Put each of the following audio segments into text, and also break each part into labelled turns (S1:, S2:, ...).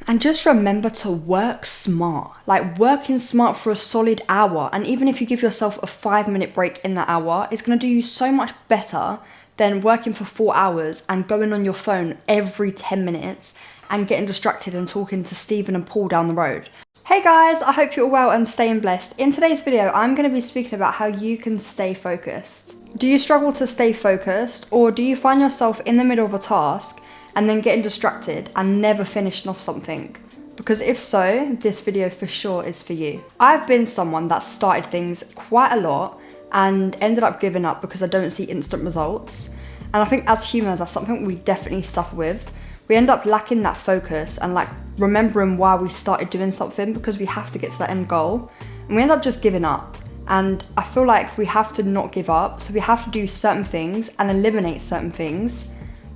S1: And just remember to work smart, like working smart for a solid hour. And even if you give yourself a 5-minute break in that hour, it's going to do you so much better than working for 4 hours and going on your phone every 10 minutes and getting distracted and talking to Stephen and Paul down the road. Hey guys, I hope you're well and staying blessed. In today's video, I'm going to be speaking about how you can stay focused. Do you struggle to stay focused, or do you find yourself in the middle of a task and then getting distracted and never finishing off something? Because if so, this video for sure is for you. I've been someone that started things quite a lot and ended up giving up because I don't see instant results. And I think as humans, that's something we definitely suffer with. We end up lacking that focus and like remembering why we started doing something, because we have to get to that end goal. And we end up just giving up. And I feel like we have to not give up. So we have to do certain things and eliminate certain things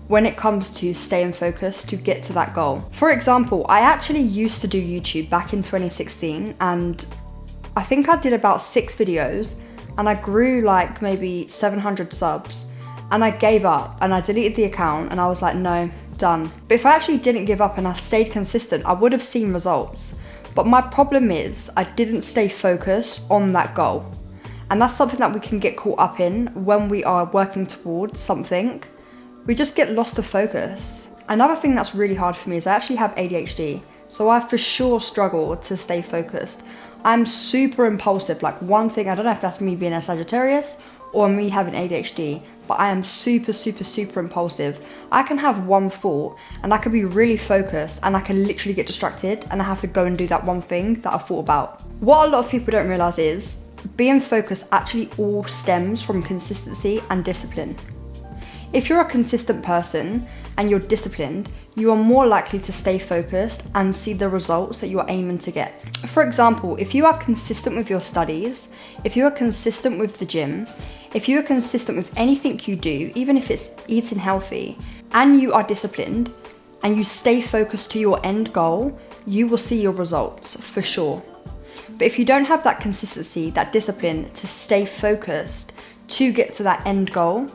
S1: when it comes to staying focused to get to that goal. For example, I actually used to do YouTube back in 2016, and I think I did about 6 videos and I grew like maybe 700 subs, and I gave up and I deleted the account and I was like, no, done. But if I actually didn't give up and I stayed consistent, I would have seen results. But my problem is I didn't stay focused on that goal. And that's something that we can get caught up in when we are working towards something. We just get lost of focus. Another thing that's really hard for me is I actually have ADHD. So I for sure struggle to stay focused. I'm super impulsive. Like one thing, I don't know if that's me being a Sagittarius or me having ADHD, but I am super impulsive. I can have one thought and I can be really focused and I can literally get distracted and I have to go and do that one thing that I thought about. What a lot of people don't realize is being focused actually all stems from consistency and discipline. If you're a consistent person and you're disciplined, you are more likely to stay focused and see the results that you're aiming to get. For example, if you are consistent with your studies, if you are consistent with the gym, if you are consistent with anything you do, even if it's eating healthy, and you are disciplined and you stay focused to your end goal, you will see your results for sure. But if you don't have that consistency, that discipline to stay focused to get to that end goal,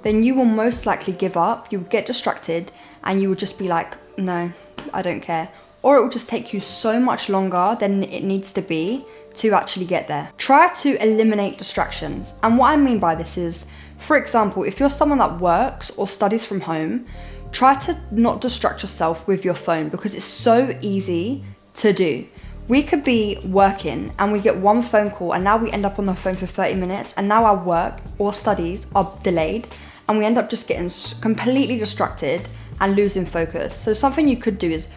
S1: then you will most likely give up, you will get distracted, and you will just be like, no, I don't care. Or it will just take you so much longer than it needs to be to actually get there. Try to eliminate distractions. And what I mean by this is, for example, if you're someone that works or studies from home, try to not distract yourself with your phone, because it's so easy to do. We could be working and we get one phone call and now we end up on the phone for 30 minutes and now our work or studies are delayed and we end up just getting completely distracted and losing focus. So something you could do is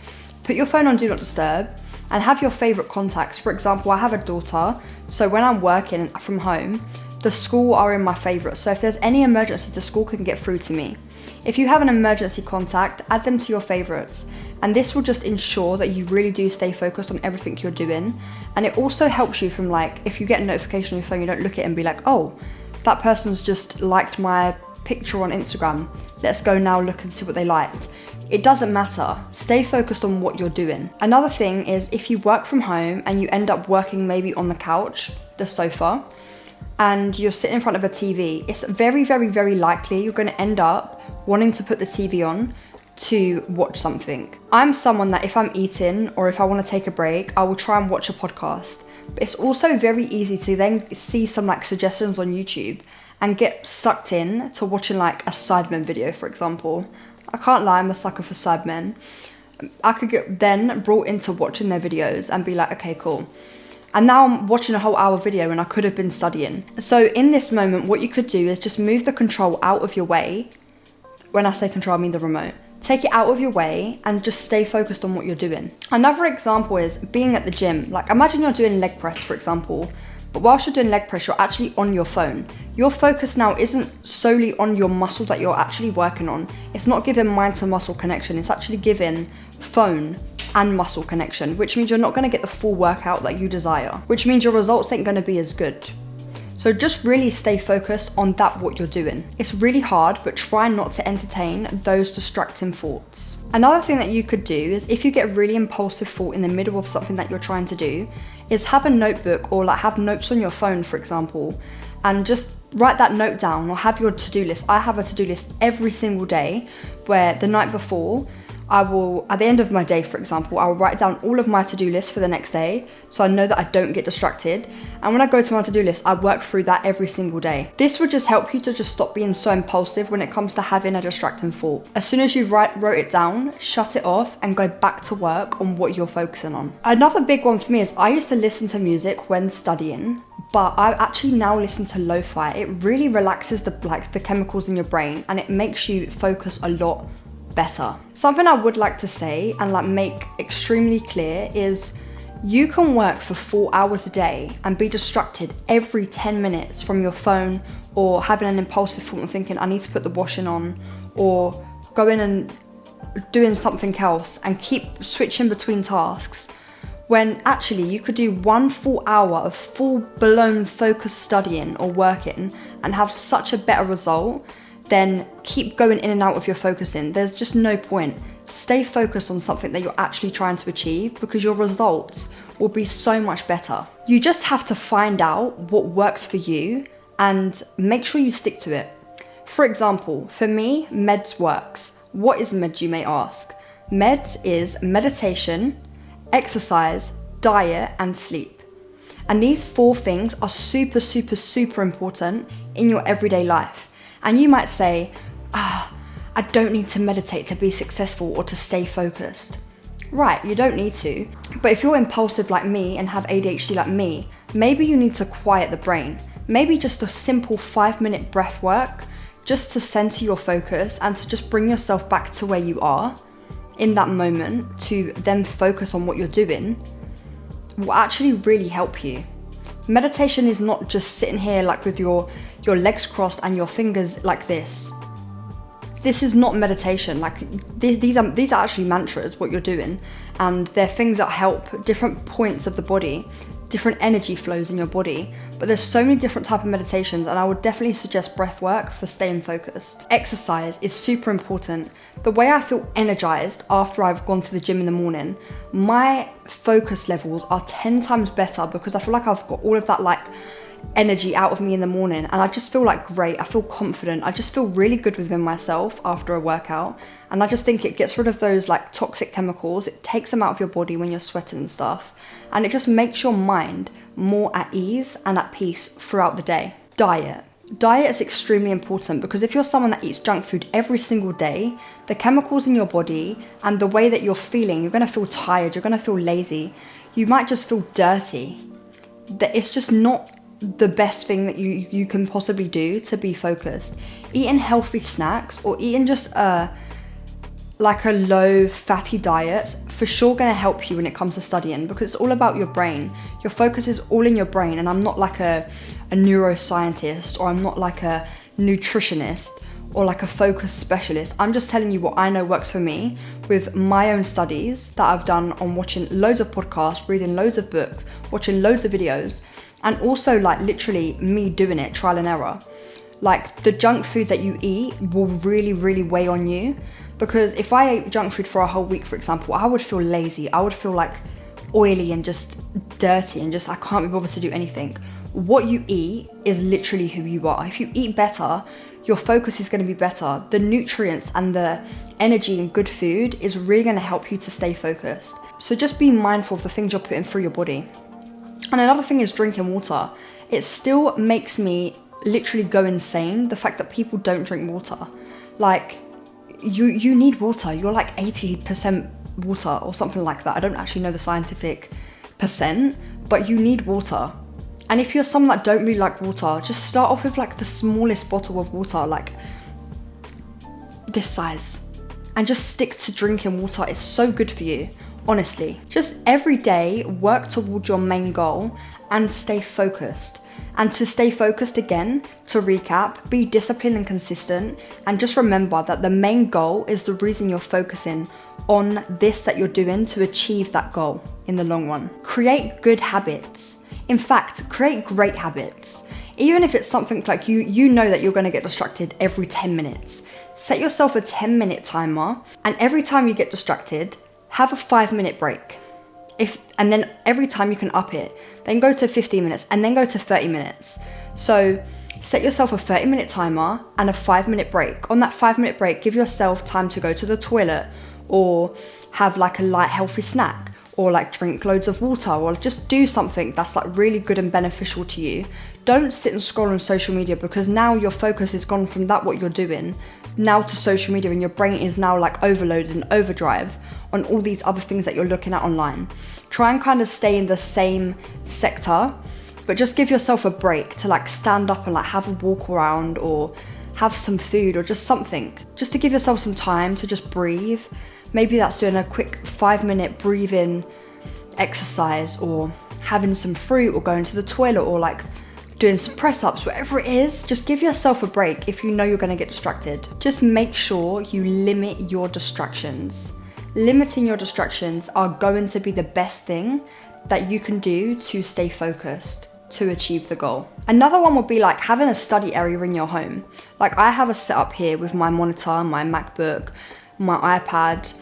S1: put your phone on Do Not Disturb and have your favorite contacts. For example, I have a daughter, so when I'm working from home, the school are in my favorites. So if there's any emergency, the school can get through to me. If you have an emergency contact, add them to your favorites. And this will just ensure that you really do stay focused on everything you're doing. And it also helps you from like, if you get a notification on your phone, you don't look at it and be like, oh, that person's just liked my picture on Instagram. Let's go now look and see what they liked. It doesn't matter. Stay focused on what you're doing. Another thing is if you work from home and you end up working maybe on the couch, the sofa, and you're sitting in front of a TV, it's very likely you're going to end up wanting to put the TV on to watch something. I'm someone that if I'm eating or if I want to take a break, I will try and watch a podcast. But it's also very easy to then see some like suggestions on YouTube and get sucked in to watching like a Sidemen video, for example. I can't lie, I'm a sucker for Sidemen. I could get then brought into watching their videos and be like, okay, cool. And now I'm watching a whole hour video and I could have been studying. So in this moment, what you could do is just move the control out of your way. When I say control, I mean the remote. Take it out of your way and just stay focused on what you're doing. Another example is being at the gym. Like imagine you're doing leg press, for example, but whilst you're doing leg press, you're actually on your phone. Your focus now isn't solely on your muscle that you're actually working on. It's not giving mind to muscle connection. It's actually giving phone and muscle connection, which means you're not going to get the full workout that you desire, which means your results ain't going to be as good. So just really stay focused on what you're doing. It's really hard, but try not to entertain those distracting thoughts. Another thing that you could do is if you get a really impulsive thought in the middle of something that you're trying to do, is have a notebook or like have notes on your phone, for example, and just write that note down or have your to-do list. I have a to-do list every single day where the night before I will, at the end of my day, for example, I'll write down all of my to-do lists for the next day so I know that I don't get distracted. And when I go to my to-do list, I work through that every single day. This would just help you to just stop being so impulsive when it comes to having a distracting thought. As soon as you wrote it down, shut it off and go back to work on what you're focusing on. Another big one for me is I used to listen to music when studying, but I actually now listen to lo-fi. It really relaxes the chemicals in your brain and it makes you focus a lot better. Something I would like to say and make extremely clear is you can work for 4 hours a day and be distracted every 10 minutes from your phone or having an impulsive thought and thinking I need to put the washing on or going and doing something else and keep switching between tasks, when actually you could do 1 full hour of full-blown focused studying or working and have such a better result than keep going in and out of your focusing. There's just no point. Stay focused on something that you're actually trying to achieve because your results will be so much better. You just have to find out what works for you and make sure you stick to it. For example, for me, meds works. What is meds, you may ask? Meds is meditation, exercise, diet, and sleep. And these 4 things are super, super, super important in your everyday life. And you might say, I don't need to meditate to be successful or to stay focused. Right, you don't need to. But if you're impulsive like me and have ADHD like me, maybe you need to quiet the brain. Maybe just a simple 5-minute breath work, just to center your focus and to just bring yourself back to where you are in that moment to then focus on what you're doing, will actually really help you. Meditation is not just sitting here with your legs crossed and your fingers like this. This is not meditation. These are actually mantras, what you're doing, and they're things that help different points of the body, different energy flows in your body. But there's so many different type of meditations, and I would definitely suggest breath work for staying focused. Exercise is super important. The way I feel energized after I've gone to the gym in the morning, my focus levels are 10 times better because I feel like I've got all of that energy out of me in the morning and I just feel great. I feel confident. I just feel really good within myself after a workout, and I just think it gets rid of those toxic chemicals. It takes them out of your body when you're sweating and stuff, and it just makes your mind more at ease and at peace throughout the day. Diet is extremely important because if you're someone that eats junk food every single day, the chemicals in your body and the way that you're feeling, you're going to feel tired, you're going to feel lazy, you might just feel dirty. It's just not the best thing that you can possibly do to be focused. Eating healthy snacks or eating just a low fatty diet for sure going to help you when it comes to studying because it's all about your brain. Your focus is all in your brain, and I'm not a neuroscientist, or I'm not a nutritionist or a focus specialist. I'm just telling you what I know works for me with my own studies that I've done on watching loads of podcasts, reading loads of books, watching loads of videos, and also literally me doing it, trial and error. The junk food that you eat will really, really weigh on you, because if I ate junk food for a whole week, for example, I would feel lazy. I would feel oily and just dirty and I can't be bothered to do anything. What you eat is literally who you are. If you eat better, your focus is going to be better. The nutrients and the energy in good food is really going to help you to stay focused. So just be mindful of the things you're putting through your body. And another thing is drinking water. It still makes me literally go insane, the fact that people don't drink water. You need water. You're 80% water or something like that. I don't actually know the scientific percent, but you need water. And if you're someone that don't really like water, just start off with the smallest bottle of water, this size, and just stick to drinking water. It's so good for you. Honestly, just every day work towards your main goal and stay focused. And to stay focused again, to recap, be disciplined and consistent, and just remember that the main goal is the reason you're focusing on this that you're doing to achieve that goal in the long run. Create good habits. In fact, create great habits. Even if it's something you know that you're going to get distracted every 10 minutes. Set yourself a 10-minute timer, and every time you get distracted, have a 5-minute break. And then every time you can up it, then go to 15 minutes and then go to 30 minutes. So set yourself a 30-minute timer and a 5-minute break. On that 5-minute break, give yourself time to go to the toilet or have like a light healthy snack, or like drink loads of water, or just do something that's like really good and beneficial to you. Don't sit and scroll on social media, because now your focus is gone from that, what you're doing, now to social media, and your brain is now like overloaded and overdrive on all these other things that you're looking at online. Try and kind of stay in the same sector, but just give yourself a break to like stand up and like have a walk around, or have some food, or just something, just to give yourself some time to just breathe. Maybe that's doing a quick 5-minute breathing exercise, or having some fruit, or going to the toilet, or like doing some press ups, whatever it is. Just give yourself a break if you know you're going to get distracted. Just make sure you limit your distractions. Limiting your distractions are going to be the best thing that you can do to stay focused, to achieve the goal. Another one would be like having a study area in your home. Like I have a setup here with my monitor, my MacBook, my iPad,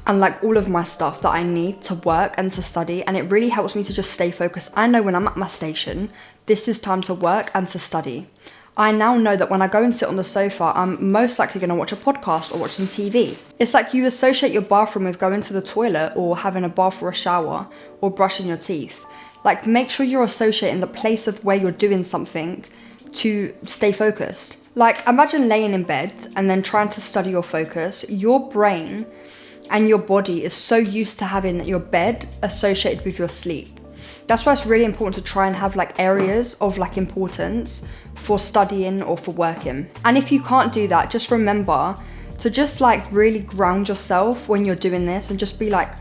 S1: and like all of my stuff that I need to work and to study, and it really helps me to just stay focused. I know when I'm at my station, this is time to work and to study. I now know that when I go and sit on the sofa, I'm most likely going to watch a podcast or watch some TV. It's like you associate your bathroom with going to the toilet, or having a bath or a shower, or brushing your teeth. Like make sure you're associating the place of where you're doing something to stay focused. Like imagine laying in bed and then trying to study or focus. Your brain and your body is so used to having your bed associated with your sleep. That's why it's really important to try and have like areas of like importance for studying or for working. And if you can't do that, just remember to just like really ground yourself when you're doing this, and just be like,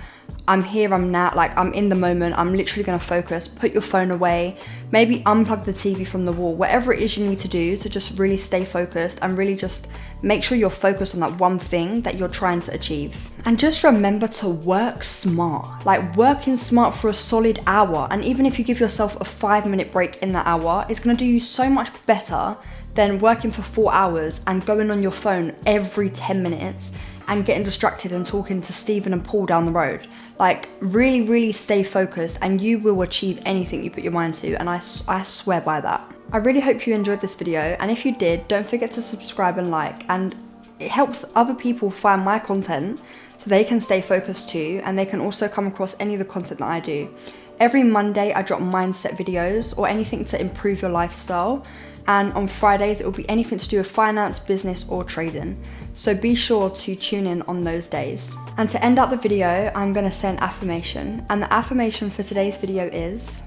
S1: I'm here, I'm now, like I'm in the moment, I'm literally gonna focus. Put your phone away, maybe unplug the TV from the wall, whatever it is you need to do to just really stay focused, and really just make sure you're focused on that one thing that you're trying to achieve. And just remember to work smart, like working smart for a solid hour. And even if you give yourself a 5-minute break in that hour, it's gonna do you so much better than working for 4 hours and going on your phone every 10 minutes and getting distracted and talking to Stephen and Paul down the road. Like really, really stay focused, and you will achieve anything you put your mind to, and I swear by that. I really hope you enjoyed this video, and if you did, don't forget to subscribe and like, and it helps other people find my content so they can stay focused too, and they can also come across any of the content that I do. Every Monday I drop mindset videos or anything to improve your lifestyle, and on Fridays it will be anything to do with finance, business or trading. So be sure to tune in on those days. And to end out the video, I'm going to say an affirmation, and the affirmation for today's video is: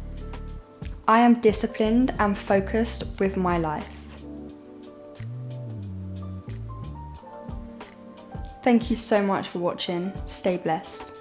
S1: I am disciplined and focused with my life. Thank you so much for watching. Stay blessed.